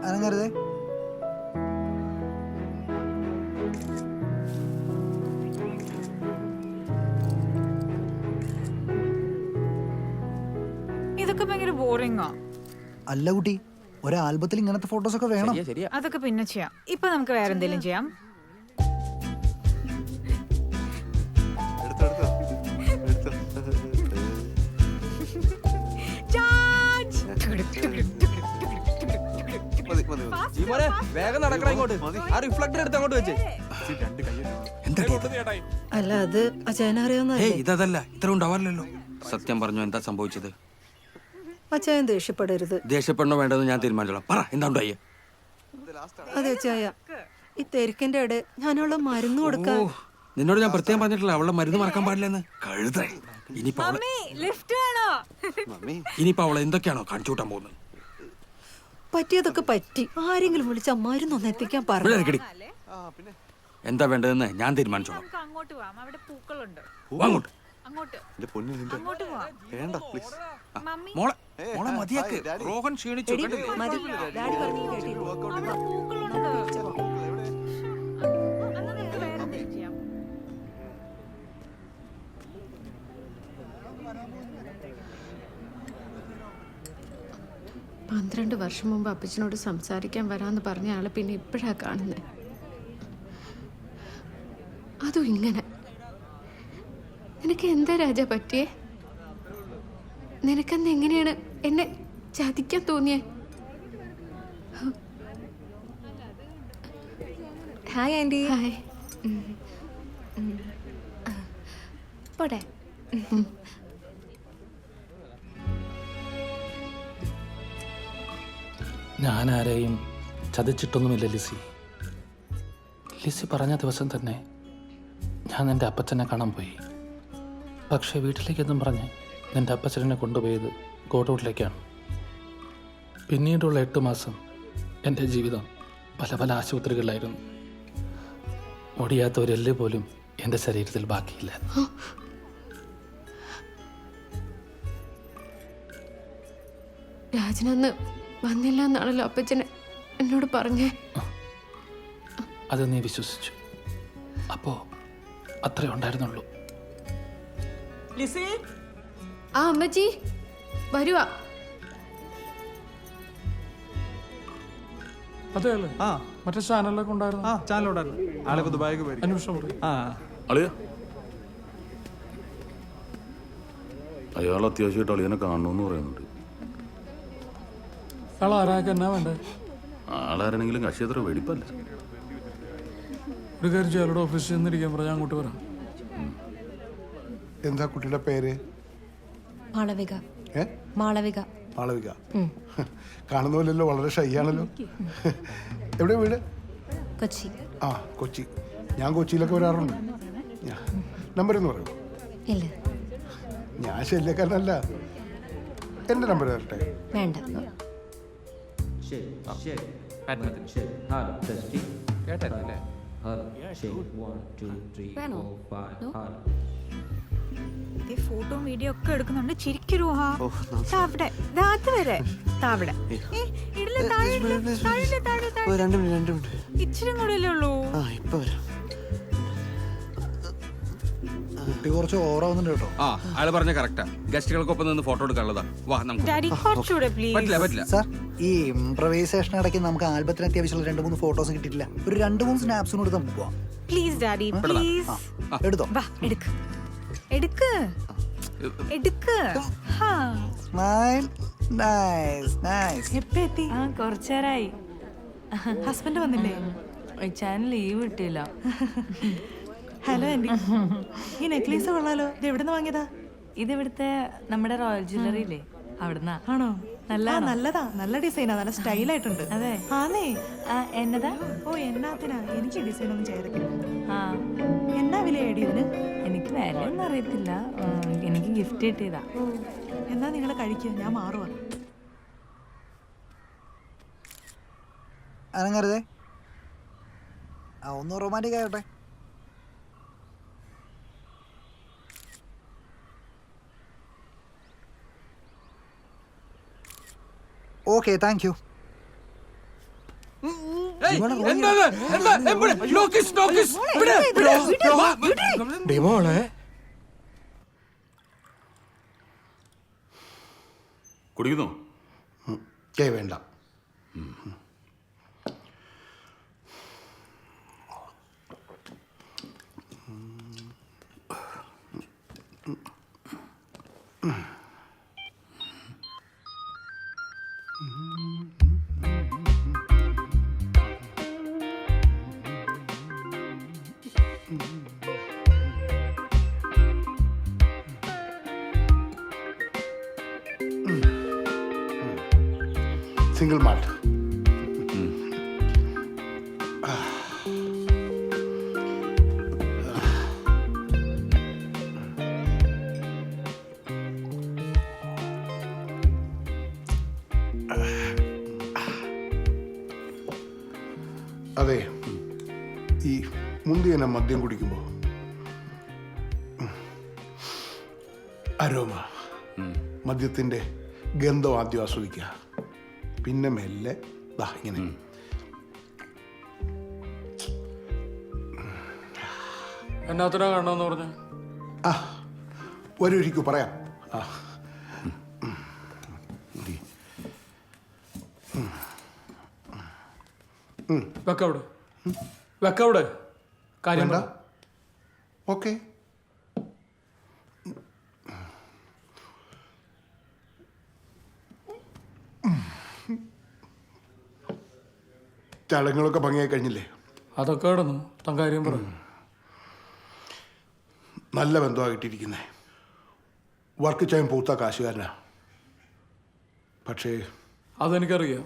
അനങ്ങരുതേ. ഇതൊക്കെ ഭയങ്കര ബോറിംഗാ. അല്ല കുട്ടി, ഒരു ആൽബത്തിൽ ഇങ്ങനത്തെ ഫോട്ടോസ് ഒക്കെ വേണം. അതൊക്കെ പിന്നെ ചെയ്യാം. ഇപ്പൊ നമുക്ക് വേറെ എന്തെങ്കിലും ചെയ്യാം. വേഗം നടക്കണം ഇങ്ങോട്ട്. ആ റിഫ്ലക്ടർ എടുത്ത് അങ്ങോട്ട് വെച്ച്. അല്ല അത് അച്ഛനറിയാവുന്ന ഇതല്ല, ഇത്ര ഉണ്ടാവാറില്ലല്ലോ. സത്യം പറഞ്ഞു, എന്താ സംഭവിച്ചത്? അച്ഛൻ ദേഷ്യപ്പെടരുത്. ദേഷ്യപ്പെടണോ വേണ്ടതെന്ന് ഞാൻ തീരുമാനിച്ചോളാം. പറ, എന്താ ഉണ്ടായി? അതെ അച്ചായ, ഈ തിരക്കിന്റെ ഇടെ ഞാനുള്ള മരുന്ന് കൊടുക്കാൻ. നിന്നോട് ഞാൻ പ്രത്യേകം പറഞ്ഞിട്ടില്ല അവളുടെ മരുന്ന് മറക്കാൻ പാടില്ലെന്ന്. കഴുത. ഇനിയിപ്പോ അവളെ എന്തൊക്കെയാണോ കാണിച്ചു കൂട്ടാൻ പോകുന്നത്? പറ്റിയതൊക്കെ പറ്റി. ആരെങ്കിലും വിളിച്ച മരുന്നൊന്ന് എത്തിക്കാൻ പറഞ്ഞു. എന്താ വേണ്ടതെന്ന് ഞാൻ തീരുമാനിച്ചോളാം. അങ്ങോട്ട് പോവാം, അവിടെ പൂക്കളുണ്ട്. അങ്ങോട്ട് അങ്ങോട്ട് പോവാം. മമ്മി, മോളെ മതിയാക്ക്. റോഹൻ ക്ഷീണിച്ചു. മതി, ഡാഡി പറഞ്ഞു കേട്ടില്ല. അവിടെ പൂക്കളുണ്ട്. അന്ന് നമുക്ക് വേറെ എന്തെങ്കിലും ചെയ്യാം. 12 വർഷം മുമ്പ് അപ്പച്ചനോട് സംസാരിക്കാൻ വരാമെന്ന് പറഞ്ഞ ആളെ പിന്നെ ഇപ്പോഴാ കാണുന്നത്. അതും ഇങ്ങനെ. നിനക്ക് എന്താ രാജ പറ്റിയേ? നിനക്കെന്ന് എങ്ങനെയാണ് എന്നെ ചതിക്കാൻ തോന്നിയേ? Hi aunty. ഹായ്. പോട്ടെ. ഞാൻ ആരെയും ചതിച്ചിട്ടൊന്നുമില്ല ലിസി. ലിസി പറഞ്ഞ ദിവസം തന്നെ ഞാൻ എൻ്റെ അപ്പച്ചനെ കാണാൻ പോയി. പക്ഷേ വീട്ടിലേക്കെന്നും പറഞ്ഞ് എൻ്റെ അപ്പച്ചനെ കൊണ്ടുപോയത് ഗോഡൗണിലേക്കാണ്. പിന്നീടുള്ള 8 മാസം എൻ്റെ ജീവിതം പല പല ആശുപത്രികളിലായിരുന്നു. ഒടിയാത്ത ഒരു എല്ല് പോലും എൻ്റെ ശരീരത്തിൽ ബാക്കിയില്ല. രാജനന്ന് വന്നില്ല എന്നാണല്ലോ അപ്പച്ചനെ എന്നോട് പറഞ്ഞേ. അത് നീ വിശ്വസിച്ചു. അപ്പോ അത്രേ ഉണ്ടായിരുന്നുള്ളൂ. ആ അമ്മച്ചി വരുവാ. അതെ അല്ലേ? മറ്റേ ചാനലിലൊക്കെ ഉണ്ടായിരുന്നു. ചാനലുണ്ടായിരുന്നു. ആളിപ്പോ ദുബായിക്ക് പോയി. അന്വേഷണം അളിയ അയാൾ അത്യാവശ്യമായിട്ട് അളിയനെ കാണണമെന്ന് പറയുന്നുണ്ട്. അയാൾ ആരാക്കെ എന്നാ വേണ്ടേ? ആളാരാണെങ്കിലും കക്ഷി അത്ര വെടിപ്പല്ല. ഒരു കാര്യം അയാളുടെ ഓഫീസിൽ ചെന്നിരിക്കാൻ പറഞ്ഞാൽ അങ്ങോട്ട് വരാം. എന്താ കുട്ടിയുടെ പേര്? മാളവിക. മാളവിക. മാളവിക. കാണുന്നില്ലല്ലോ, വളരെ ഷൈ ആണല്ലോ. എവിടെ വീട്? കൊച്ചി. ആ, കൊച്ചി. ഞാൻ കൊച്ചിയിലൊക്കെ വരാറുണ്ട്. നമ്പർ എന്ന് പറയൂ. ഇല്ല, ഞാൻ ശല്യക്കാരനല്ല. എന്റെ നമ്പർ തരട്ടെ? വേണ്ട. ഫോട്ടോ വീഡിയോ ഒക്കെ എടുക്കുന്നുണ്ട്. ചിരിക്കരുവാ. അവിടെ അത് വരെ താവിടെ ഇച്ചിരി കൂടെയല്ലേ ഉള്ളൂ. കുട്ടി കുറച്ച് ഓവറാവുന്നുണ്ട് കേട്ടോ. ആ, അയാൾ പറഞ്ഞ കറക്റ്റാ. ഗസ്റ്റുകൾക്കൊപ്പം നിന്ന് ഫോട്ടോ എടുക്കാനുള്ളതാ. വാ നമുക്ക്. ഡാഡി കുറച്ചുകൂടെ പ്ലീസ്. പറ്റില്ല. സാർ, ഈ ഇംപ്രവൈസേഷൻ ഇടയ്ക്ക് നമുക്ക് ആൽബത്തിന് അത്യാവശ്യമുള്ള 2-3 ഫോട്ടോസ് കിട്ടിയിട്ടില്ല. ഒരു 2-3 സ്നാപ്സിനും എടുത്ത് നമുക്ക് പോവാം. Please daddy, please. എടുത്തോ. വാ, എടുക്ക്. സ്മൈൽ. Nice nice. എപ്പോ എത്തി? കുറച്ചേരായി. ഹസ്ബൻഡ് വന്നില്ലേ? ചാനൽ ലീവ് കിട്ടിയില്ല. ഹലോ ആൻറ്റി, ഈ നെക്ലേസ് കൊള്ളാലോ. ഇത് എവിടുന്ന് വാങ്ങിയതാ? ഇത് ഇവിടുത്തെ നമ്മുടെ റോയൽ ജ്വല്ലറി ഇല്ലേ, അവിടുന്നാ. ആണോ? നല്ലതാ. നല്ല ഡിസൈനാ, നല്ല സ്റ്റൈലായിട്ടുണ്ട്. അതെ. ആന്നേ. എന്നതാ? ഓ, എന്നാത്തിനാ? എനിക്ക് ഡിസൈൻ ഒന്നും ചേർക്കില്ല. എന്നാ വില ഏടി ഇതിന്? എനിക്ക് വിലയൊന്നും അറിയത്തില്ല. എനിക്ക് ഗിഫ്റ്റ് കിട്ടിയതാ. എന്നാ നിങ്ങൾ കഴിക്കുക, ഞാൻ മാറുവാ. അനങ്ങരുതേ. ഒന്ന് റൊമാൻറ്റിക് ആയോട്ടെ. Okay, thank you. ഡിമോളെ കുടിക്കുന്നോ? വേണ്ട. Single malt. അതെ, ഈ മുന്തിയന മദ്യം കുടിക്കുമ്പോൾ അരോമ മദ്യത്തിൻ്റെ ഗന്ധം ആദ്യം ആസ്വദിക്കുക, പിന്നെ മെല്ലെ ദാ ഇങ്ങനെ. എന്നാത്തിനാ കാണണമെന്ന് പറഞ്ഞു? ആ വരൂരിക്കൂ പറയാം. ആ വെക്കവിടെ വെക്കവിടെ കാര്യം വേണ്ട. ഓക്കെ. ചടങ്ങുകളൊക്കെ ഭംഗിയായി കഴിഞ്ഞില്ലേ? അതൊക്കെ കിടന്നു. താൻ കാര്യം പറഞ്ഞു. നല്ല ബന്ധമാണ് കിട്ടിയിരിക്കുന്നത്. വർക്ക് ചെയ്യാൻ പൂത്ത കാശുകാരനാ. പക്ഷേ അതെനിക്കറിയാം.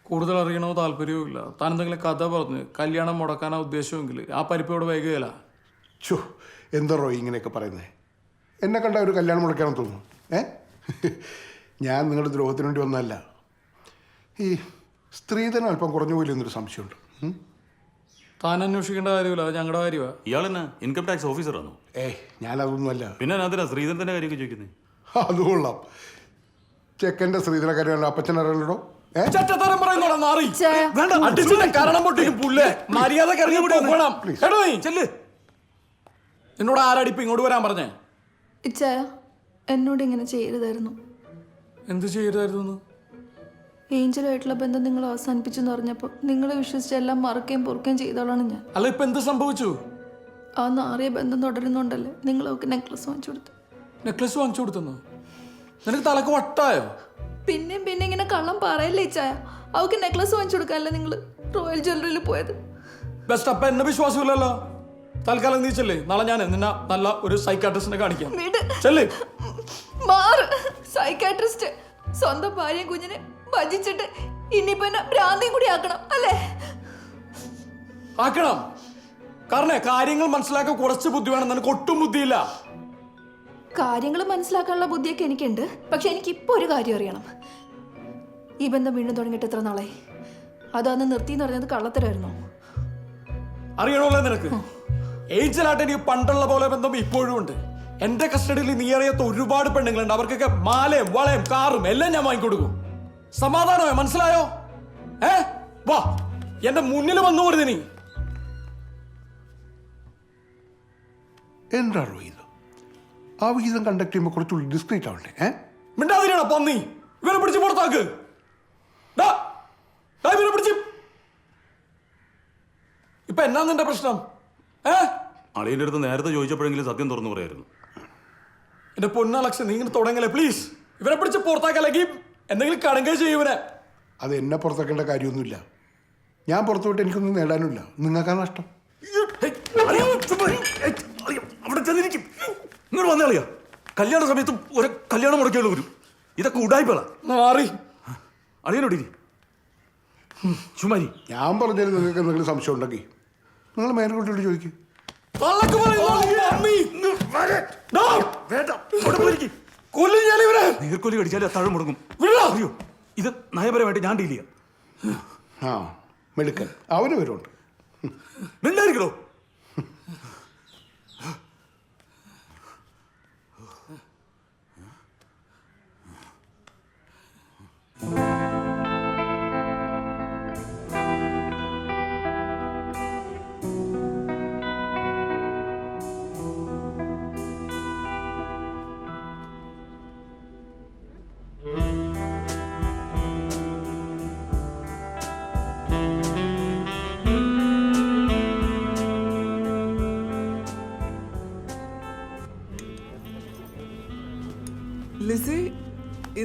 കൂടുതൽ അറിയണോ താല്പര്യവും ഇല്ല. താൻ എന്തെങ്കിലും കഥ പറഞ്ഞ് കല്യാണം മുടക്കാനാ ഉദ്ദേശമെങ്കിൽ ആ പരിപ്പോട് വൈകുകയില്ല. ചോ, എന്താ റോ ഇങ്ങനെയൊക്കെ പറയുന്നത്? എന്നെ കണ്ട ഒരു കല്യാണം മുടക്കാണെന്ന് തോന്നുന്നു. ഞാൻ നിങ്ങളുടെ ദ്രോഹത്തിന് വേണ്ടി വന്നതല്ല. ഈ സ്ത്രീധനം അല്പം കുറഞ്ഞു പോയില്ലെന്നൊരു സംശയമുണ്ട്. താൻ അന്വേഷിക്കേണ്ട കാര്യമില്ല, അത് ഞങ്ങളുടെ കാര്യമാണ്. ഇയാൾ എന്നാ ഇൻകം ടാക്സ് ഓഫീസറാണോ? ഞാനതൊന്നുമല്ല. പിന്നെ അതിനാ ശ്രീധരന്റെ കാര്യമൊക്കെ ചോദിക്കുന്നത്? അത് കൊള്ളാം. ചെക്കൻ്റെ സ്ത്രീധന കാര്യമല്ല അപ്പച്ചൻ അറിയണോ? എന്നോട് ആരാടിപ്പ് ഇങ്ങോട്ട് വരാൻ പറഞ്ഞേ? ഇച്ചായ എന്നോട് ഇങ്ങനെ ചെയ്യരുതായിരുന്നു. എന്ത് ചെയ്യരുതായിരുന്നു? ഏഞ്ചലുമായിട്ടുള്ള ബന്ധം നിങ്ങൾ അവസാനിപ്പിച്ചെന്ന് പറഞ്ഞപ്പോൾ നിങ്ങളെ വിശ്വസിച്ച് എല്ലാം മറക്കുകയും പൊറുക്കുകയും ചെയ്തോളാണ് ഞാൻ. അല്ല, ഇപ്പൊ എന്ത് സംഭവിച്ചു? ആ നാറിയ ബന്ധം തുടരുന്നുണ്ടല്ലേ നിങ്ങൾ അവർക്ക് നെക്ലസ് വാങ്ങിച്ചു കൊടുത്തു. നെക്ലസ് വാങ്ങിച്ചു കൊടുത്തു? നിനക്ക് തലക്ക് വട്ടായോ? പിന്നെ ഇങ്ങനെ കള്ളം പറയല്ലേ ഇച്ചായ. അവർക്ക് നെക്ലസ് വാങ്ങിച്ചു കൊടുക്കാനല്ലേ നിങ്ങൾ റോയൽ ജ്വല്ലറിയിൽ പോയത്? ബെസ്റ്റ്. അപ്പൊ എന്നെ വിശ്വാസമില്ലല്ലോ. തൽക്കാലം നീ ചെല്ലേ, നാളെ ഞാൻ നിന്നെ നല്ല ഒരു സൈക്കാട്രിസ്റ്റിനെ കാണിക്കാം. സൈക്കാട്രിസ്റ്റ് സ്വന്തം ഭാര്യയും കുഞ്ഞിനെ ഭജിച്ചിട്ട് ഇനിയിപ്പോ എന്നെ ഭ്രാന്തിയും കൂടി ആക്കണം അല്ലേ? ആക്കണം. കാരണം കാര്യങ്ങൾ മനസ്സിലാക്കാൻ കുറച്ച് ബുദ്ധി വേണം. നിനക്ക് ഒട്ടും ബുദ്ധിയില്ല. കാര്യങ്ങൾ മനസ്സിലാക്കാനുള്ള ബുദ്ധിയൊക്കെ എനിക്കുണ്ട്. പക്ഷെ എനിക്ക് ഇപ്പൊ ഒരു കാര്യം അറിയണം. ഈ ബന്ധം വീണ്ടും തുടങ്ങിയിട്ട് എത്ര നാളായി? അതന്ന് നിർത്തി എന്ന് പറഞ്ഞത് കള്ളത്തരായിരുന്നോ? അറിയണമല്ലോ നിനക്ക്. ഏഞ്ചലായിട്ട് എനിക്ക് പണ്ടുള്ള പോലെ ബന്ധം ഇപ്പോഴും ഉണ്ട്. എന്റെ കസ്റ്റഡിയിൽ നീ അറിയാത്ത ഒരുപാട് പെണ്ണുങ്ങളുണ്ട്. അവർക്കൊക്കെ മാലയും വളയും കാറും എല്ലാം ഞാൻ വാങ്ങിക്കൊടുക്കും. സമാധാനമോ? മനസ്സിലായോ? വാ എന്റെ മുന്നിൽ വന്നു പോരുത് നീ. എന്താണോ ഇത്? ആ വിഹിതം കണ്ടക്ട് ചെയ്യുമ്പോൾ കുറച്ചുകൂടി ഡിസ്ക്രീറ്റ് ആവണ്ടേ? മിണ്ടാതിരിയാണോ പന്നി? ഇവരെ പിടിച്ച് പുറത്താക്ക്. ഇവരെ പിടിച്ച്. ഇപ്പൊ എന്നാ നിന്റെ പ്രശ്നം? അളിയന്റെ അടുത്ത് നേരത്തെ ചോദിച്ചപ്പോഴെങ്കിലും സത്യം തുറന്നു പറയായിരുന്നു. എന്റെ പൊന്നലക്ഷൻ, നീ ഇങ്ങനെ തുടങ്ങല്ലേ പ്ലീസ്. ഇവരെ പിടിച്ച് പുറത്താക്കല്ലെങ്കിൽ എന്തെങ്കിലും കടങ്കൈ ചെയ്യൂവനെ. അത് എന്നെ പുറത്താക്കേണ്ട കാര്യമൊന്നുമില്ല. ഞാൻ പുറത്തു വിട്ട് എനിക്കൊന്നും നേടാനുമില്ല. നിങ്ങൾക്കാ നഷ്ടം. അവിടെ ചെന്നിരിക്കും. ഇങ്ങോട്ട് വന്നേ അളിയാ. കല്യാണ സമയത്ത് ഒരു കല്യാണം മുടക്കിയുള്ള വരും. ഇതൊക്കെ ഉടായിപ്പളാ. മാറി അളിയനോടി ചുമാരി. ഞാൻ പറഞ്ഞാൽ നിങ്ങൾക്ക് എന്തെങ്കിലും സംശയം ഉണ്ടെങ്കിൽ നിങ്ങൾ മേൽക്കോട്ടോട് ചോദിക്കും. നീർക്കോലി കടിച്ചാലും അത്താഴം മുടങ്ങും. അറിയോ, ഇത് നയപരമായിട്ട് ഞാൻ ഡീൽ ചെയ്യാം. മെടുക്കൻ അവന് വരുന്നുണ്ട്. മിണ്ടായിരിക്കണോ?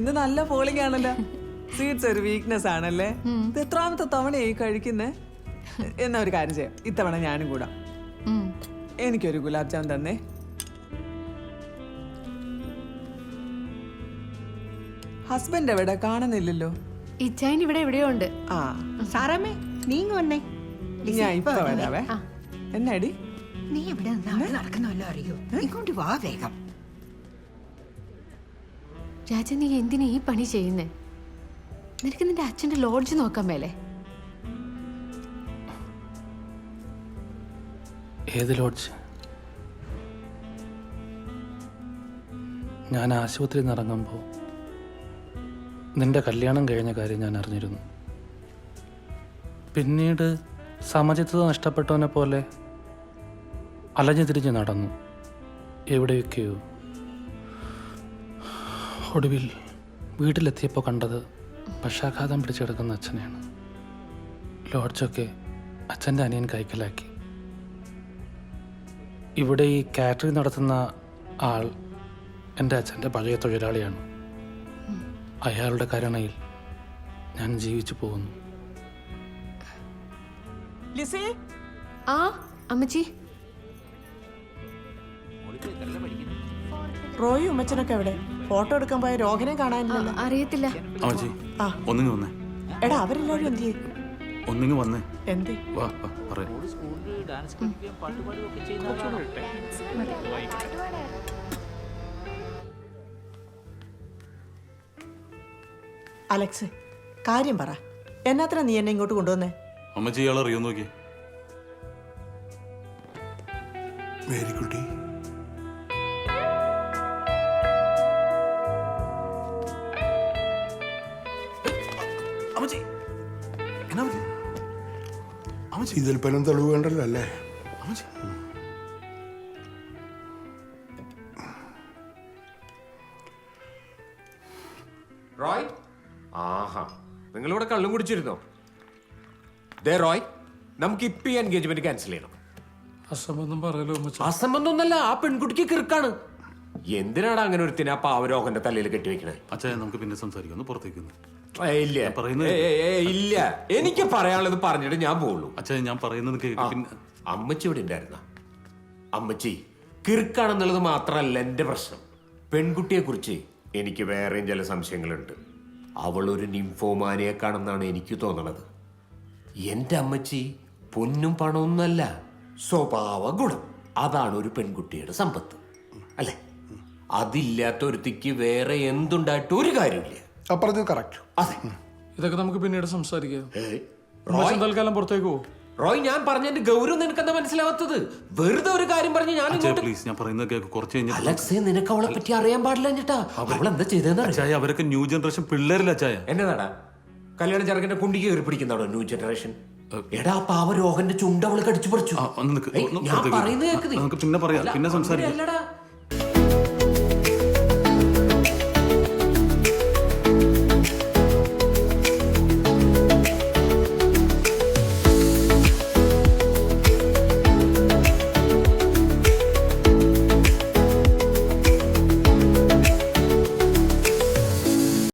ഇന്ന് നല്ല പോളിംഗ് ആണല്ലോ. സ്വീറ്റ്സ് ഒരു വീക്ക്നെസ് ആണല്ലേ. ഇത് എത്രാമത്തെ തവണയായി കഴിക്കുന്നേ? എന്നാ ഒരു കാര്യം ചെയ്യാം, ഇത്തവണ ഞാനും കൂടാം. എനിക്കൊരു ഗുലാബ് ജാം തന്നേ. ഹസ്ബൻഡ് എവിടെ? കാണുന്നില്ലല്ലോ. ഇച്ചായൻ ഇവിടെ എവിടെയോ ഉണ്ട്. ആ സാറാമ്മേ നീങ്ങ വന്നേ. ഞാൻ ഇപ്പൊ വരാവേ. എന്നാടി? നീ എവിടെ നടക്കുന്നല്ലോ അറിയോ? ഇങ്ങോട്ട് വാ വേഗം. രാജ, നീ എന്തിനാ ഈ പണി ചെയ്യുന്നേ? നിനക്ക് നിന്റെ അച്ഛന്റെ ലോഡ്ജ് നോക്കാൻ മേലെ? ഏത് ലോഡ്ജ്? ഞാൻ ആശുപത്രിയിൽ നിന്ന് ഇറങ്ങുമ്പോൾ നിന്റെ കല്യാണം കഴിഞ്ഞ കാര്യം ഞാൻ അറിഞ്ഞിരുന്നു. പിന്നീട് സമചിത്തത നഷ്ടപ്പെട്ടവനെ പോലെ അലഞ്ഞു തിരിഞ്ഞ് നടന്നു എവിടെയൊക്കെയോ. ഒടുവിൽ വീട്ടിലെത്തിയപ്പോൾ കണ്ടത് പക്ഷാഘാതം പിടിച്ചെടുക്കുന്ന അച്ഛനെയാണ്. ലോഡ്ജൊക്കെ അച്ഛൻ്റെ അനിയൻ കൈക്കലാക്കി. ഇവിടെ ഈ കാറ്ററിംഗ് നടത്തുന്ന ആൾ എൻ്റെ അച്ഛൻ്റെ പഴയ തൊഴിലാളിയാണ്. അയാളുടെ കരുണയിൽ ഞാൻ ജീവിച്ചു പോകുന്നു. ലിസി, ആ അമ്മച്ചി. റോയും ഉമ്മച്ചനൊക്കെ എവിടെ? ഫോട്ടോ എടുക്കാൻ പോയ രോഹനെ കാണാനില്ലല്ലോ. അറിയത്തില്ല. അമ്മച്ചി ആ ഒന്നിങ്ങ് വന്നേ. എടാ, അവരെല്ലാവരും എന്ത് ചെയ്യും? ഒന്നിങ്ങ് വന്നേ. എന്തേ? വാ വാ പറയാം. അലക്സ്, കാര്യം പറ. എന്നാത്ര നീ എന്നെ ഇങ്ങോട്ട് കൊണ്ടുവന്നേ? അമ്മച്ചി ഇയാൾ അറിയോ നോക്കി. മേരിക്കുട്ടി, അമ്മച്ചി എന്നാ പറ്റി? അമ്മച്ചി ഇതിൽ പലം തെളിവ് വേണ്ടല്ലോ അല്ലേ? അമ്മച്ചി റോയ്, ആഹാ, നിങ്ങളിവിടെ കള്ളും കുടിച്ചിരുന്നോ? ദേ റോയ്, നമുക്ക് ഇപ്പൊ ഈ എൻഗേജ്മെന്റ് ക്യാൻസൽ ചെയ്യണം. അസംബന്ധം പറയലോ അസംബന്ധം ഒന്നല്ല, ആ പെൺകുട്ടിക്ക് കിറുക്കാണ്. എന്തിനാണ് അങ്ങനെ ഒരുത്തിനെ ആ പാവരോഹന്റെ തലയിൽ കെട്ടിവെക്കണേ? അച്ഛാ നമുക്ക് പിന്നെ സംസാരിക്കാം. ഒന്ന് പുറത്തേക്ക് ഇല്ല, ഇല്ല, എനിക്ക് പറയാനുള്ളത് പറഞ്ഞിട്ട് ഞാൻ പോകുള്ളൂ. അച്ഛാ ഞാൻ പറയുന്നത് കേൾക്കും. അമ്മച്ചി ഇവിടെ ഉണ്ടായിരുന്ന അമ്മച്ചി കിറുക്കാണെന്നുള്ളത് മാത്രമല്ല എന്റെ പ്രശ്നം. പെൺകുട്ടിയെ കുറിച്ച് എനിക്ക് വേറെയും ചില സംശയങ്ങളുണ്ട്. അവൾ ഒരു നിംഫോമാനിയക്കാണെന്നാണ് എനിക്ക് തോന്നണത്. എന്റെ അമ്മച്ചി പൊന്നും പണമൊന്നുമല്ല, സ്വഭാവ ഗുണം. അതാണ് ഒരു പെൺകുട്ടിയുടെ സമ്പത്ത്, അല്ലെ? അതില്ലാത്ത ഒരുത്തിക്ക് വേറെ എന്തുണ്ടായിട്ട് ഒരു കാര്യമില്ല. കറക്റ്റ്. അതെ, ഇതൊക്കെ നമുക്ക് പിന്നീട് സംസാരിക്കാം. റോയ്, തൽക്കാലം പുറത്തേക്ക് പോകും. റോയ്, ഞാൻ പറഞ്ഞതിന്റെ ഗൗരവം നിനക്കെന്താ മനസ്സിലാവാത്തത്? വെറുതെ ഒരു കാര്യം പറഞ്ഞ് ഞാൻ പ്ലീസ്, ഞാൻ പറയുന്നത് കേൾക്ക്. കുറച്ച് കഴിഞ്ഞാൽ അലക്സേ, നിനക്ക് അവളെ പറ്റി അറിയാൻ പാടില്ല ചേട്ടാ. അവളെന്താ ചെയ്തെന്ന് അച്ചായ, അവരൊക്കെ ന്യൂ ജനറേഷൻ പിള്ളേരില്ല അച്ചായ. എന്നതാടാ കല്യാണ ചെറുക്കന്റെ കുണ്ടിക്ക് കയറി പിടിക്കുന്നതാണോ ന്യൂ ജനറേഷൻ? എടാ, പാവ രോഹന്റെ ചുണ്ട് അവള് കടിച്ചു പറിച്ചു. നമുക്ക് പിന്നെ പറയാം, പിന്നെ സംസാരിക്കാം.